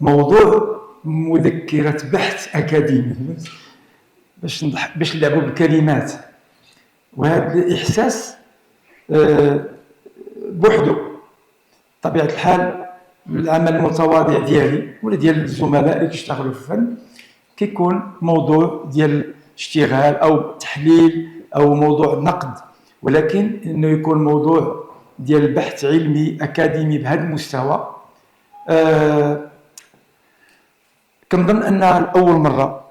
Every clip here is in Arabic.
موضوع مذكرة بحث أكاديمي باش نلعبوا بالكلمات. وهذا الإحساس بوحده طبيعة الحال العمل المتواضع ديالي ولا ديال الزملاء اللي كيشتغلوا في الفن كيكون موضوع ديال اشتغال أو تحليل أو موضوع نقد، ولكن إنه يكون موضوع ديال بحث علمي أكاديمي بهذا المستوى. كنظن أنها الأول مرة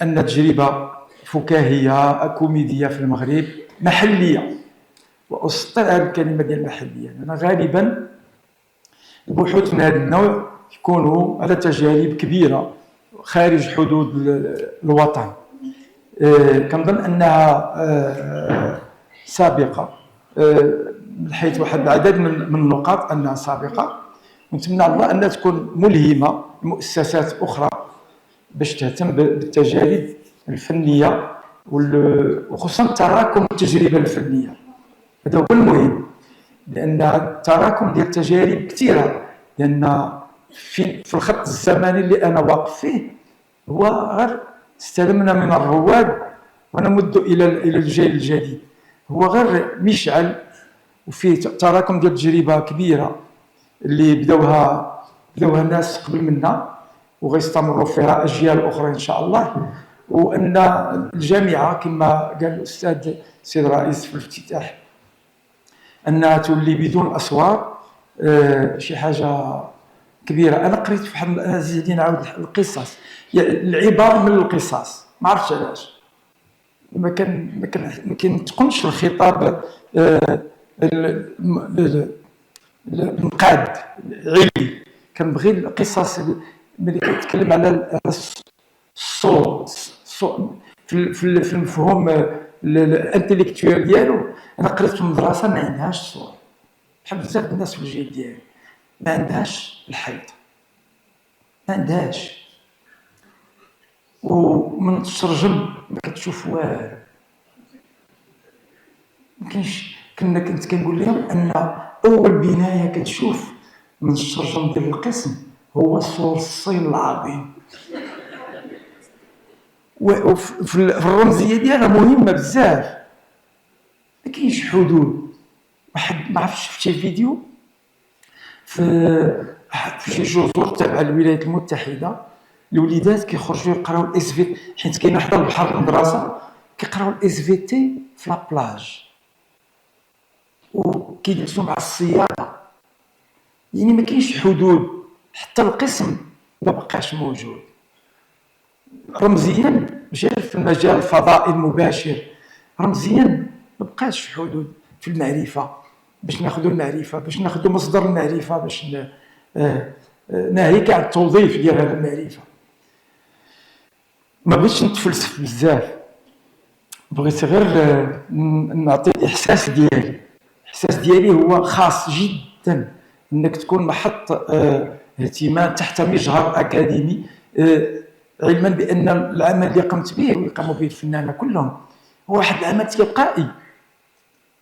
أن تجربة فكاهية كوميدية في المغرب محلية، وأسطر هذه الكلمة ديال المحلية. أنا غالبا البحوث من هذا النوع يكونوا على تجارب كبيرة خارج حدود الوطن. كنظن أنها سابقة من حيث واحد العدد من النقاط أنها سابقة، ونتمنى على الله أنها تكون ملهمة لمؤسسات أخرى باش تهتم بالتجارب الفنية وخصوصا تراكم التجربة الفنية. هذا هو المهم، لأن التراكم ديال التجارب كثيرة، لأن في الخط الزمني اللي أنا واقف فيه هو غير استلمنا من الرواد ونمد إلى الجيل الجديد، هو غير مشعل وفيه تراكم ديال تجربة كبيرة اللي بداوها الناس قبل منا وغيستمروا فيها أجيال أخرى إن شاء الله. وأن الجامعة كما قال الأستاذ سيد الرئيس في الافتتاح أنها تولي بدون أسوار شي حاجة كبيرة. أنا قريت في واحد زيدي نعاود القصص، يعني العبارة من القصص ما عرفتش علاش ما كنتقنش الخطاب المقاد العلمي. كنبغي القصص ملي كنتكلم على الصوت في المفهوم الانتليكتوال ديالو. انا قريت في المدرسه ما عندهاش الصوت، بحال بزاف الناس في الجيل ديالي ما عندهاش الحيط، ما عندهاش، ومن تترجم ما كتشوف والو. ما كاينش. كنت كنقول لهم ان اول بنايه كتشوف من الترجم ديال القسم هو سور الصين العظيم، وفي الرمزيه ديالها مهمه بزاف. ما كاينش حدود. واحد ما عرفتش شفت فيديو في شي جزر تابعه للولايات المتحده، الوليدات كيخرجوا يقراو الاس في، حيت كاين حدا البحر في المدرسه كيقراو الاس في تي في لابلاج وكيجلسوا مع السياره. يعني ما كاينش حدود، حتى القسم ما بقاش موجود. رمزيا ماشي غير في المجال الفضائي المباشر، رمزيا ما بقاش حدود في المعرفه. باش ناخذوا المعرفه، باش ناخذوا مصدر المعرفه، باش ناهيك عن التوظيف ديال هذه المعرفه. ما بغيتش نتفلسف بزاف، بغيت غير نعطي الاحساس ديالي. الاحساس ديالي هو خاص جدا انك تكون محط اهتمام تحت مجهر اكاديمي، علما بان العمل اللي قمت به ويقوم به الفنانه كلهم هو واحد العمل تلقائي،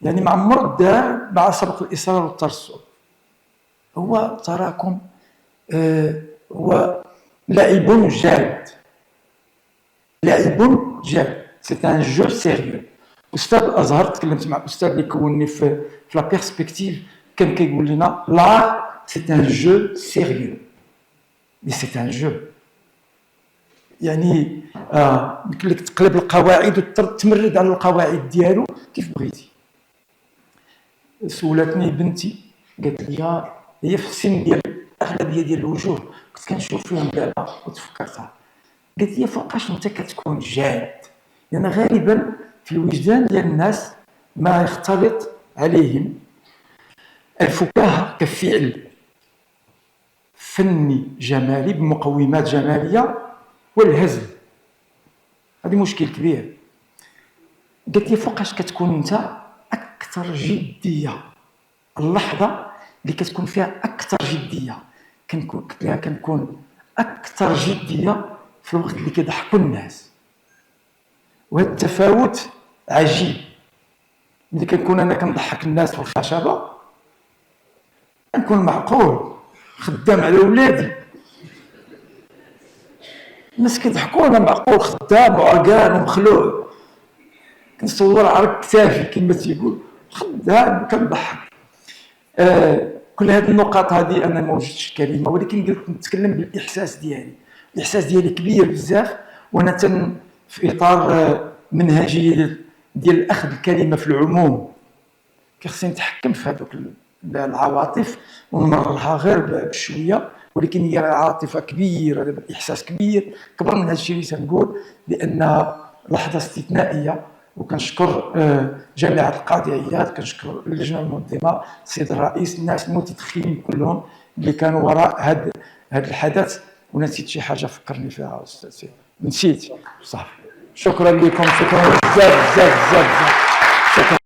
يعني ما عمر دار مع سبق الاصرار والترصد. هو تراكم، هو لعب جاد، لعب جاد. سي ان جو سيريو. استاذ الازهر تكلمت مع الاستاذ اللي كونني في لا بيرسبكتيف، كان كيقول لنا لا سي ان جو سيريو، مي سي ان جو. يعني يمكن لك تقلب القواعد وتمرد على القواعد ديالو كيف بغيتي. سولتني بنتي قالت لي هي في السن ديال الاغلبيه ديال الوجوه كنت كنشوف فيهم دابا وتفكرتها، قالت لي فوقاش انت كتكون جاد؟ لان غالبا في الوجدان ديال الناس ما يختلط عليهم الفكاهه كفعل فني جمالي بمقومات جماليه والهزل. هذا مشكل كبير. قالت لي فوقاش كتكون انت اكثر جديه؟ اللحظه اللي كتكون فيها اكثر جديه كنكون اكثر جديه في الوقت اللي كيضحكوا الناس. وهذا التفاوت عجيب. ملي كنكون انا كنضحك الناس في الخشبه كنكون معقول خدام على ولادي، الناس كيضحكوا انا معقول خدام وعرقان ومخلوع، كنصور على كتافي كما تيقول خدام كنضحك. كل هذه النقاط هذه انا ما وجدتش كلمه، ولكن قلت نتكلم بالاحساس ديالي. الاحساس ديالي كبير بزاف، وانا في اطار منهجيه ديال اخذ الكلمه في العموم، كيخصني نتحكم في هذوك العواطف ونمررها غير بشويه، ولكن هي عاطفه كبيره، الاحساس كبير كبر من هذا الشيء اللي تنقول، لان لحظه استثنائيه. وكنشكر جامعه القاضي عياض، كنشكر اللجنه المنظمه، السيد الرئيس، الناس المتدخلين كلهم اللي كانوا وراء هذا الحدث. ونسيت شي حاجه فكرني فيها استاذ، نسيت صافي. شكرا لكم، شكرا بزاف بزاف بزاف بزاف. شكرا.